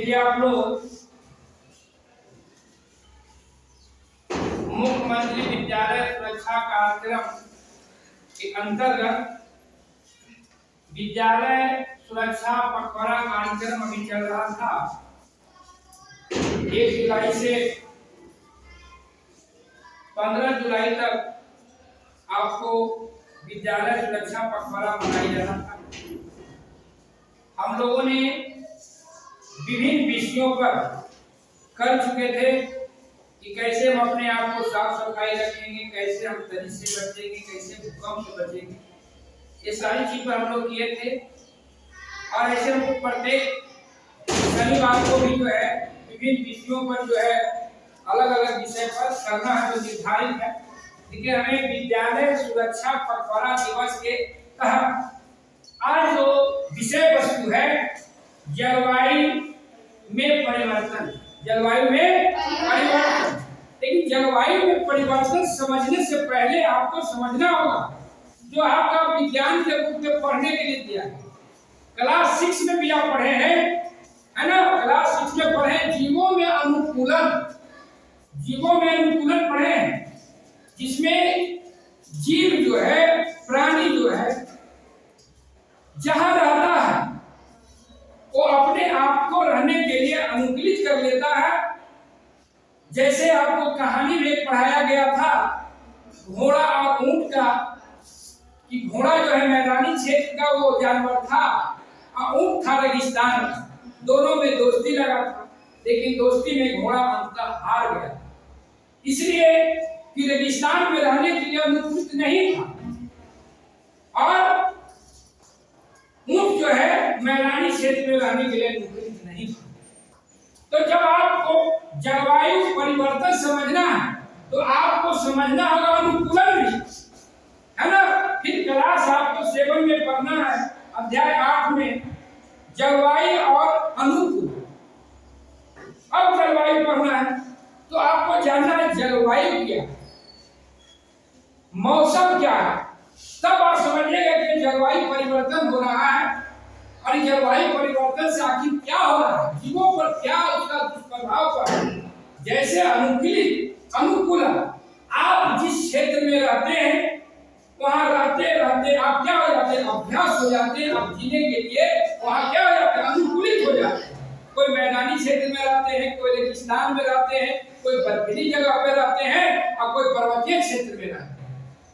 देखिए आप लोग, मुख्यमंत्री विद्यालय सुरक्षा कार्यक्रम के अंतर्गत विद्यालय सुरक्षा पखवाड़ा कार्यक्रम अभी चल रहा था। 1 जुलाई से 15 जुलाई तक आपको विद्यालय सुरक्षा पखवाड़ा मनाया जा रहा था। हम लोगों ने विभिन्न विषयों पर कर चुके थे कि कैसे हम अपने आप को साफ सफाई रखेंगे, कैसे हम तनी से बचेंगे, कैसे भूकंप से बचेंगे, ये सारी चीज पर हम लोग किए थे। और ऐसे हम प्रत्येक शनिवार को भी जो है विभिन्न विषयों पर जो है अलग अलग विषय पर करना है, जो निर्धारित है। देखिए, हमें विद्यालय सुरक्षा पखवाड़ा दिवस के तहत आज जो विषय वस्तु है जलवायु में परिवर्तन। जलवायु में परिवर्तन। लेकिन जलवायु में परिवर्तन समझने से पहले आपको समझना होगा जो आपका विज्ञान के बुक में पढ़ने के लिए दिया है। क्लास 6 में भी आप पढ़े हैं, है ना? क्लास 6 में पढ़े जीवों में अनुकूलन। जीवों में अनुकूलन पढ़े हैं, जिसमें जीव जो है, प्राणी जो है, जहां रहता है वो अपने आप को रहने के लिए अनुकूलित कर लेता है। जैसे आपको कहानी में पढ़ाया गया था घोड़ा और ऊंट का, कि घोड़ा जो है मैदानी क्षेत्र का वो जानवर था और ऊंट था रेगिस्तान का। दोनों में दोस्ती लगा था, लेकिन दोस्ती में घोड़ा अंततः हार गया, इसलिए कि रेगिस्तान में रहने के लिए अनुकूलित नहीं था और ऊंट जो है मैदानी क्षेत्र में रहने के लिए अनुकूलित नहीं था। तो जब आपको जलवायु परिवर्तन समझना है तो आपको समझना होगा अनुकूलन भी, है ना? फिर क्लास आपको 7 में पढ़ना है, अध्याय 8 में जलवायु और अनुकूल। अब जलवायु पढ़ना है तो आपको जानना है जलवायु क्या है, मौसम क्या है। तब आप समझिएगा कि जलवायु परिवर्तन हो रहा है और जलवायु परिवर्तन से आखिर क्या हो रहा है, जीवों पर क्या उसका दुष्प्रभाव पड़ रहा है। जैसे अनुकूलित अनुकूलन, आप जिस क्षेत्र में रहते हैं वहां रहते रहते आप क्या हो जाते हैं, अभ्यास हो जाते हैं। आप जीने के लिए वहां क्या हो जाते हैं, अनुकूलित हो जाते हैं। कोई मैदानी क्षेत्र में रहते हैं, कोई रेगिस्तान में रहते हैं, कोई बर्फीली जगह पे रहते हैं और कोई पर्वतीय क्षेत्र में रहते हैं।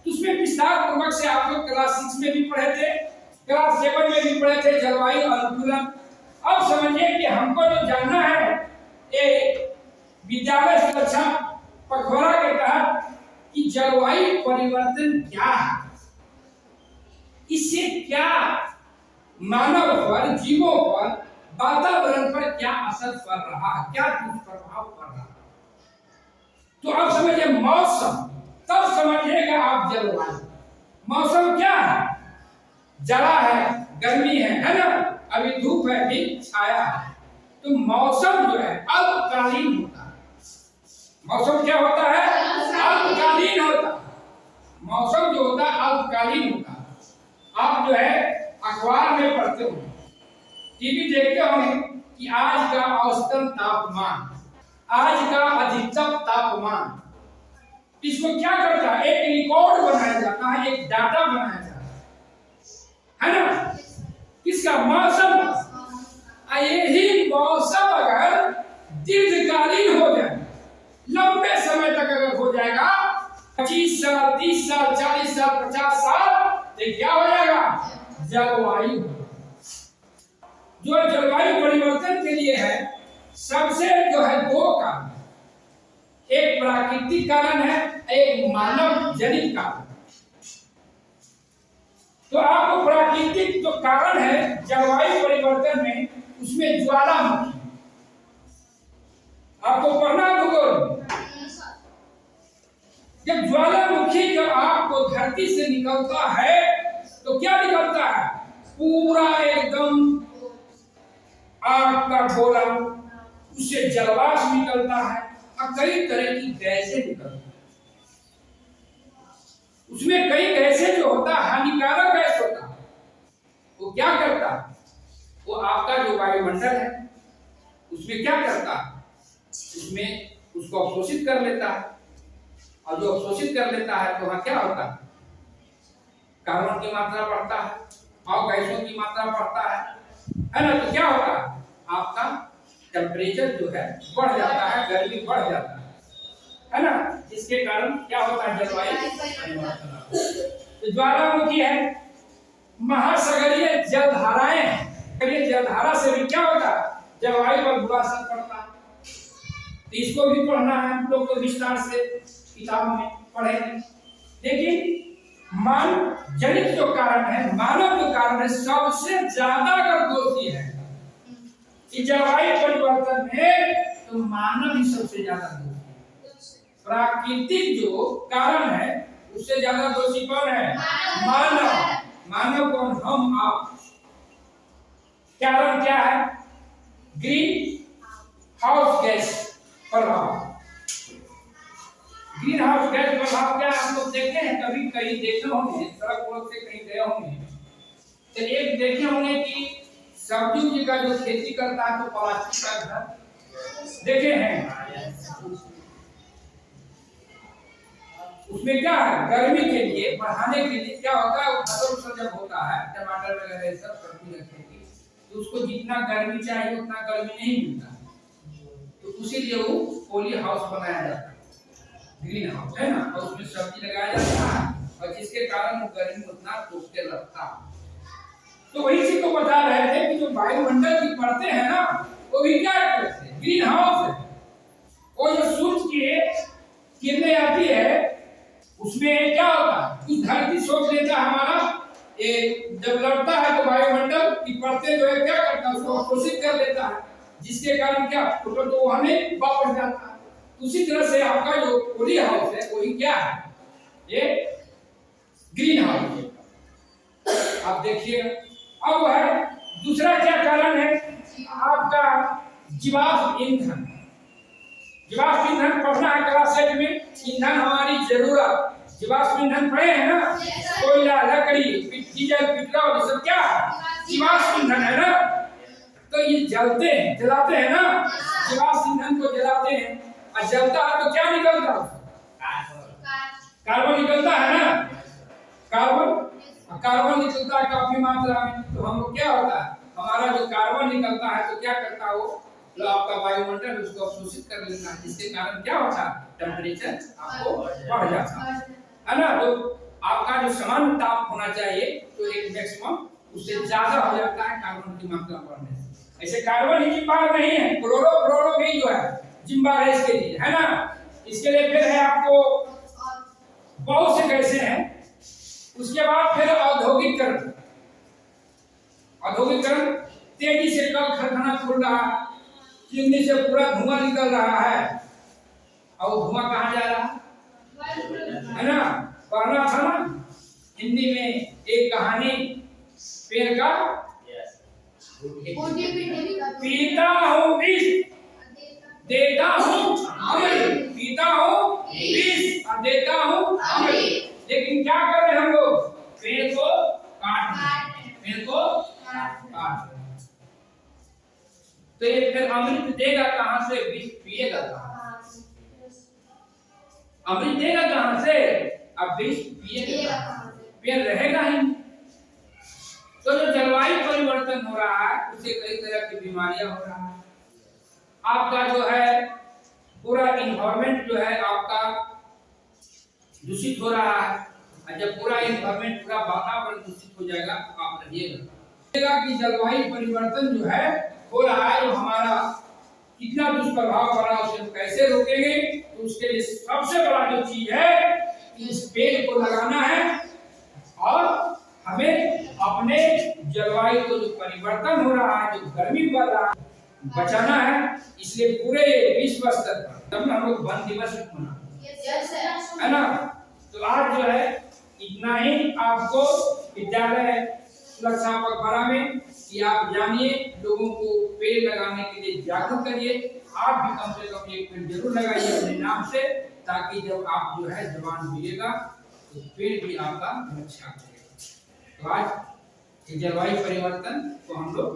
उसमें विस्तार पूर्वक से आप लोग क्लास 6 में भी पढ़े थे, क्लास 7 में भी पढ़े थे जलवायु अनुकूलन। अब समझिए कि हमको जो जानना है ये विद्यालय सुरक्षा पखवाड़ा के तहत कि जलवायु परिवर्तन क्या है, इससे क्या मानव पर, जीवों पर, वातावरण पर क्या असर पड़ रहा है, क्या दुष्प्रभाव पड़ रहा है। तो अब समझिए मौसम, तब समझिएगा आप जलवायु। मौसम क्या है, जड़ा है, गर्मी है ना? अभी धूप है, भी छाया है। तो मौसम जो है अल्पकालीन होता है। मौसम क्या होता है, अल्पकालीन होता है। मौसम जो होता है अल्पकालीन होता है। आप जो है अखबार में पढ़ते हो, टीवी देखते होंगे कि आज का औसतन तापमान, आज का अधिकतम तापमान, इसको क्या करता है, एक रिकॉर्ड बनाया जाता है, एक डाटा बनाया जाता है ना? किसका, मौसम। यही मौसम अगर दीर्घकालीन हो जाए, लंबे समय तक अगर हो जाएगा, 25 साल, 30 साल, 40 साल, 50 साल, तो क्या हो जाएगा, जलवायु। जो जलवायु परिवर्तन के लिए है सबसे जो है 2 कारण, एक प्राकृतिक कारण है, एक मानव जनित कारण। तो आपको प्राकृतिक जो कारण है जलवायु परिवर्तन में, उसमें ज्वालामुखी आपको पढ़ना भूगोल। जब ज्वालामुखी जब आपको धरती से निकलता है तो क्या निकलता है, पूरा एकदम आग का गोला, उससे जलवाष्प निकलता है और कई तरह की गैसें निकलती है। उसमें कई गैसें जो होता है हानिकारक गैस होता है, वो क्या करता है, वो आपका जो वायुमंडल है उसमें क्या करता है, उसमें उसको अवशोषित कर लेता है, और जो अवशोषित कर लेता है तो वहां क्या होता है, कार्बन की मात्रा बढ़ता है और गैसों की मात्रा बढ़ता है ना। तो क्या होता है, आपका टेम्परेचर जो है बढ़ जाता है, गर्मी बढ़ जाता है ना। जिसके कारण क्या होता है, जलवायु परिवर्तन। तो ज्वालामुखी है, महासागरीय जलधाराएं, जलधारा से भी क्या होता है, जलवायु पर बुरा असर पड़ता है। तो इसको भी पढ़ना है हम लोग को विस्तार से, किताब में पढ़ेंगे। लेकिन मानव जनित जो कारण है, मानव जो कारण है, सबसे ज्यादा अगर दोषी है कि जलवायु परिवर्तन में, तो मानव ही सबसे ज्यादा दोषी है। प्राकृतिक जो कारण है उससे ज्यादा दोषी कौन है, मानव। मानव कौन, हम आप। कारण क्या है, ग्रीन हाउस गैस प्रभाव। ग्रीन हाउस गैस प्रभाव क्या आप लोग देखे हैं, कभी कहीं देखे होंगे, सड़क रोड से कहीं गए होंगे तो एक देखे होंगे कि सब्जी का जो खेती करता है तो प्लास्टिक का घर देखे हैं। उसमें क्या है, गर्मी के लिए बढ़ाने के लिए क्या होता है, फसल जब होता है टमाटर वगैरह सब सब्जी का खेती, तो उसको जितना गर्मी चाहिए उतना गर्मी नहीं मिलता, तो इसीलिए वो पॉली हाउस बनाया जाता है, ग्रीन हाउस है ना, और उसमें सब्जी लगाया जाता है और जिसके कारण वो गर्मी उतना रोकते लगता है। तो वही चीज को बता रहे थे कि जो वायुमंडल की परतें हैं ना, वो भी क्या करते हैं, ग्रीन हाउस है। वो जो सूरज की किरणें आती है उसमें क्या होता है, कि धरती सोच लेता है हमारा, ये जब लड़ता है तो वायुमंडल की परतें जो है क्या करता है, उसको अवशोषित कर लेता है, जिसके कारण क्या, तो हमें वापस जाता है। उसी तरह से आपका जो पॉली हाउस है वही क्या है, ये ग्रीन हाउस है। आप देखिएगा। अब है दूसरा क्या कारण है, आपका जीवाश्म ईंधन। जीवाश्म ईंधन पढ़ना है क्लास 8 में, ईंधन हमारी जरूरत। जीवाश्म ईंधन पढ़े हैं ना, कोयला, लकड़ी, डीजल, पेट्रोल, सब क्या जीवाश्म ईंधन है ना। तो ये जलते हैं, जलाते हैं ना, जीवाश्म ईंधन को जलाते हैं और जलता है तो क्या निकलता है, कार्बन निकलता है ना, कार्बन निकलता है काफी मात्रा में। तो हम लोग क्या होता है, हमारा जो कार्बन निकलता है तो क्या करता है वो, तो आपका वायुमंडल उसको अवशोषित कर लेता है, जिसके कारण क्या होता है, टेम्परेचर आपको बढ़ जाता है ना। तो आपका जो समान ताप होना चाहिए तो एक मैक्सिमम उससे ज्यादा हो जाता है कार्बन की मात्रा बढ़ने से। ऐसे कार्बन ही जिम्मेदार नहीं है, क्लोरो भी जो है जिम्मेदार है इसके लिए, है ना। इसके लिए फिर है आपको बहुत से गैसें हैं। उसके बाद फिर औद्योगिकरण। औद्योगिकरण तेजी से कल कारखाना खुल रहा है, चिमनी से पूरा धुआं निकल रहा है, और धुआं कहाँ जा रहा है ना। पढ़ना था ना हिंदी में एक कहानी, पेड़ का पीता हूँ विष देता हूँ अमृत, पीता हूँ विष और देता हूँ अमृत। लेकिन क्या कर रहे हैं हम लोग, पेड़ को काट रहे हैं, पेड़ को काट रहे हैं। तो ये फिर अमृत देगा कहां से, विष पिएगा कहां से, अमृत देगा कहां से, अब विष पिएगा कहां से, पेड़ रहेगा ही। तो जो जलवायु परिवर्तन हो रहा है उससे कई तरह की बीमारियां हो रहा है। आपका जो है पूरा इन्वायरमेंट जो है आपका दूषित हो रहा है, और जब पूरा इन्वायरमेंट, पूरा वातावरण दूषित हो जाएगा तो आप रहिएगा कि जलवायु परिवर्तन जो है हो रहा है, जो हमारा कितना दुष्प्रभाव पड़ रहा है उसे हम कैसे रोकेंगे। तो उसके लिए सबसे बड़ा जो चीज है कि इस पेड़ को लगाना है, और हमें अपने जलवायु को जो परिवर्तन हो रहा है, जो गर्मी बढ़ रहा है, बचाना है। इसलिए पूरे विश्व स्तर पर तब हम लोग वन दिवस मनाते है ना। तो आज जो है इतना ही आपको विद्यालय सुरक्षा पखवाड़ा में कि आप जानिए, लोगों को पेड़ लगाने के लिए जागरूक करिए। आप भी कम से कम एक पेड़ जरूर लगाइए अपने नाम से, ताकि जब आप जो है जवान होइएगा तो पेड़ भी आपका रक्षा करेगा। तो आज जलवायु परिवर्तन को हम लोग